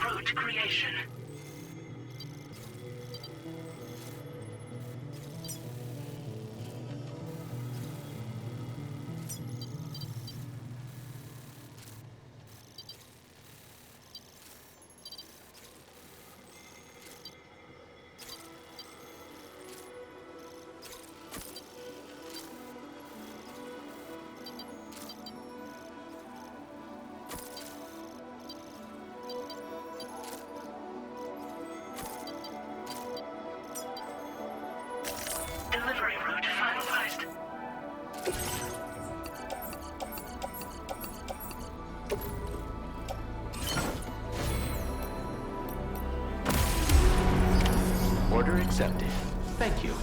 route creation. Delivery route finalized. Order accepted. Thank you.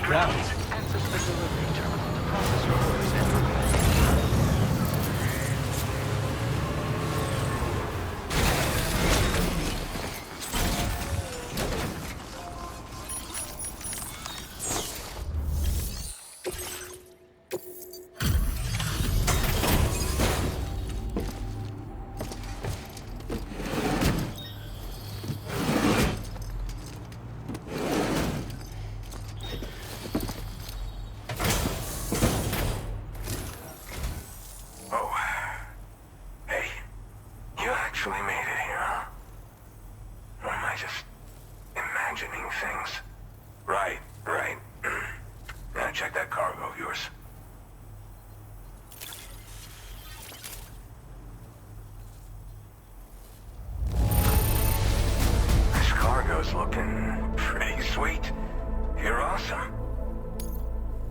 grounds. Access the delivery terminal to process your orders and requests. Looking pretty sweet. You're awesome.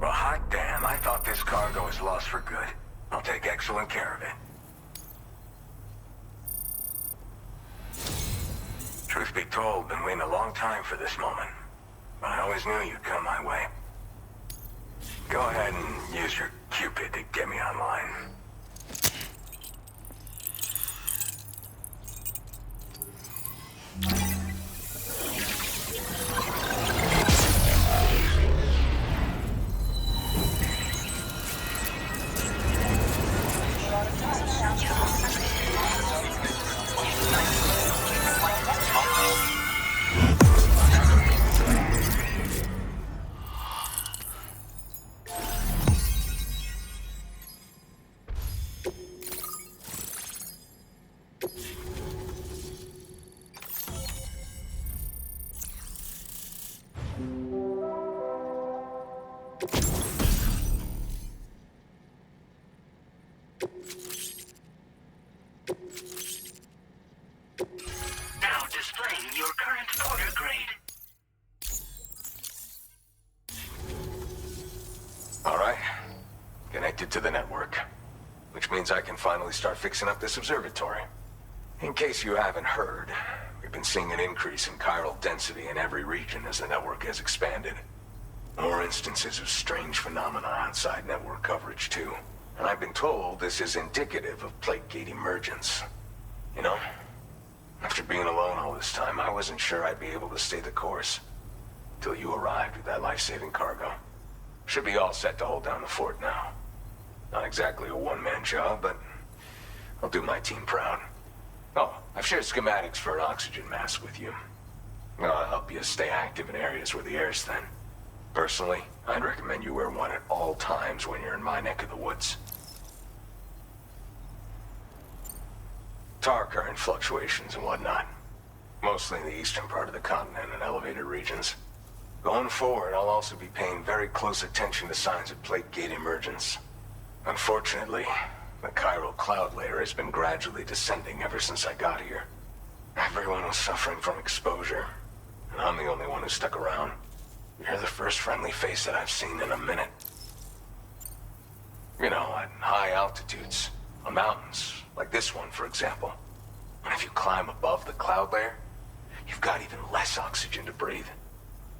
Well, hot damn, I thought this cargo was lost for good. I'll take excellent care of it. Truth be told, been waiting a long time for this moment. But I always knew you'd come my way. Go ahead and use your Cupid to get me online. Now displaying your current order grade. Alright. Connected to the network. Which means I can finally start fixing up this observatory. In case you haven't heard, we've been seeing an increase in chiral density in every region as the network has expanded. More instances of strange phenomena outside network coverage, too. And I've been told this is indicative of plate gate emergence. You know, after being alone all this time, I wasn't sure I'd be able to stay the course. Till you arrived with that life-saving cargo. Should be all set to hold down the fort now. Not exactly a one-man job, but I'll do my team proud. Oh, I've shared schematics for an oxygen mask with you. I'll help you stay active in areas where the air's thin. Personally, I'd recommend you wear one at all times when you're in my neck of the woods. Tar current fluctuations and whatnot. Mostly in the eastern part of the continent and elevated regions. Going forward, I'll also be paying very close attention to signs of plate gate emergence. Unfortunately, the chiral cloud layer has been gradually descending ever since I got here. Everyone was suffering from exposure, and I'm the only one who stuck around. You're the first friendly face that I've seen in a minute. You know, at high altitudes, on mountains, like this one, for example. And if you climb above the cloud layer, you've got even less oxygen to breathe.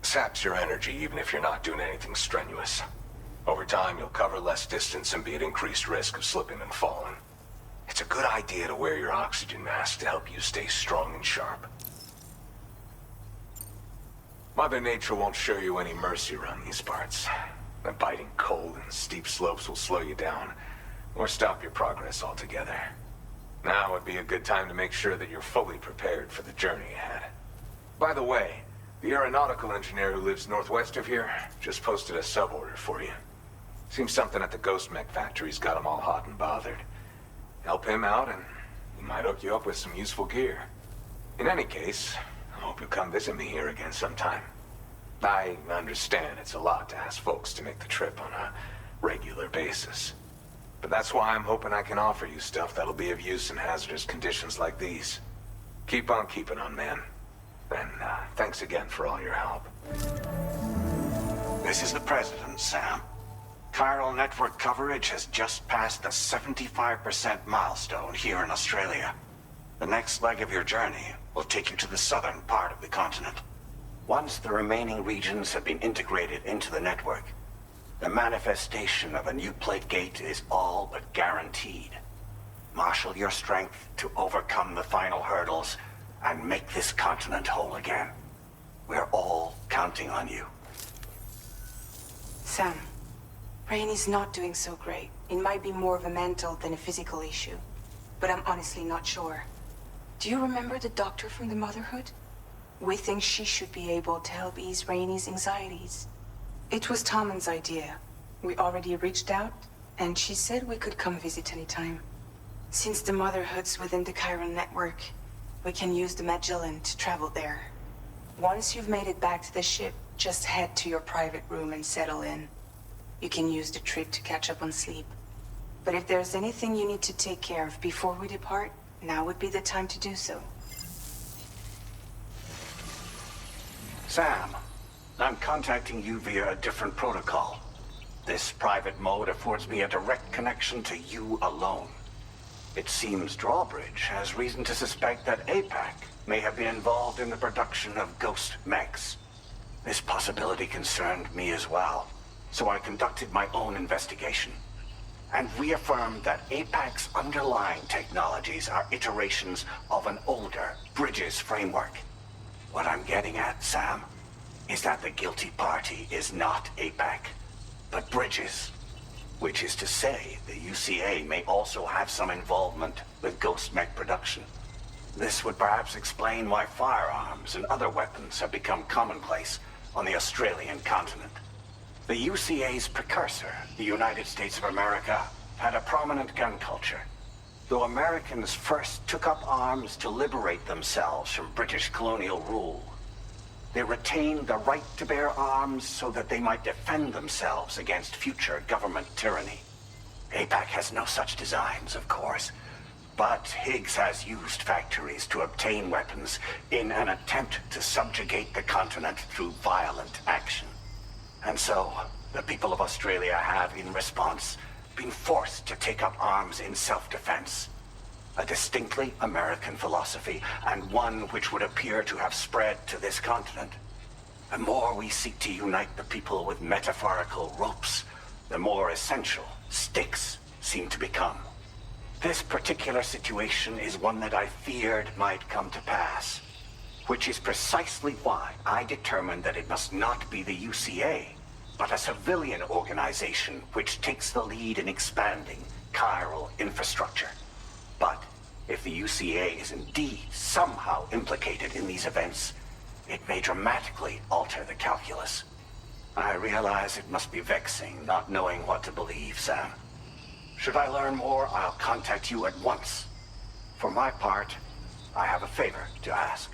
Saps your energy even if you're not doing anything strenuous. Over time, you'll cover less distance and be at increased risk of slipping and falling. It's a good idea to wear your oxygen mask to help you stay strong and sharp. Mother Nature won't show you any mercy around these parts. The biting cold and steep slopes will slow you down, or stop your progress altogether. Now would be a good time to make sure that you're fully prepared for the journey ahead. By the way, the aeronautical engineer who lives northwest of here just posted a sub-order for you. Seems something at the Ghost Mech factory's got him all hot and bothered. Help him out and he might hook you up with some useful gear. In any case, I hope you'll come visit me here again sometime. I understand it's a lot to ask folks to make the trip on a regular basis. But that's why I'm hoping I can offer you stuff that'll be of use in hazardous conditions like these. Keep on keeping on, man. And thanks again for all your help. This is the President, Sam. Chiral network coverage has just passed the 75% milestone here in Australia. The next leg of your journey will take you to the southern part of the continent. Once the remaining regions have been integrated into the network, the manifestation of a new plate gate is all but guaranteed. Marshal your strength to overcome the final hurdles and make this continent whole again. We're all counting on you. Sam, Rainey's not doing so great. It might be more of a mental than a physical issue, but I'm honestly not sure. Do you remember the doctor from the Motherhood? We think she should be able to help ease Rainey's anxieties. It was Tommen's idea. We already reached out, and she said we could come visit anytime. Since the Motherhood's within the Chiron network, we can use the Magellan to travel there. Once you've made it back to the ship, just head to your private room and settle in. You can use the trip to catch up on sleep. But if there's anything you need to take care of before we depart, now would be the time to do so. Sam, I'm contacting you via a different protocol. This private mode affords me a direct connection to you alone. It seems Drawbridge has reason to suspect that APAC may have been involved in the production of ghost mechs. This possibility concerned me as well, so I conducted my own investigation and reaffirmed that APAC's underlying technologies are iterations of an older Bridges framework. What I'm getting at, Sam, is that the guilty party is not APAC, but Bridges. Which is to say, the UCA may also have some involvement with ghost mech production. This would perhaps explain why firearms and other weapons have become commonplace on the Australian continent. The UCA's precursor, the United States of America, had a prominent gun culture. Though Americans first took up arms to liberate themselves from British colonial rule, they retained the right to bear arms so that they might defend themselves against future government tyranny. APAC has no such designs, of course, but Higgs has used factories to obtain weapons in an attempt to subjugate the continent through violent action. And so, the people of Australia have, in response, been forced to take up arms in self-defense. A distinctly American philosophy, and one which would appear to have spread to this continent. The more we seek to unite the people with metaphorical ropes, the more essential sticks seem to become. This particular situation is one that I feared might come to pass, which is precisely why I determined that it must not be the UCA, but a civilian organization which takes the lead in expanding chiral infrastructure. But if the UCA is indeed somehow implicated in these events, it may dramatically alter the calculus. I realize it must be vexing not knowing what to believe, Sam. Should I learn more, I'll contact you at once. For my part, I have a favor to ask.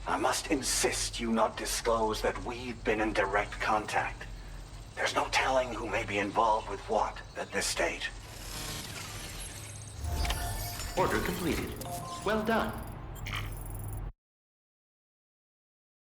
I must insist you not disclose that we've been in direct contact. There's no telling who may be involved with what at this stage. Order completed. Well done.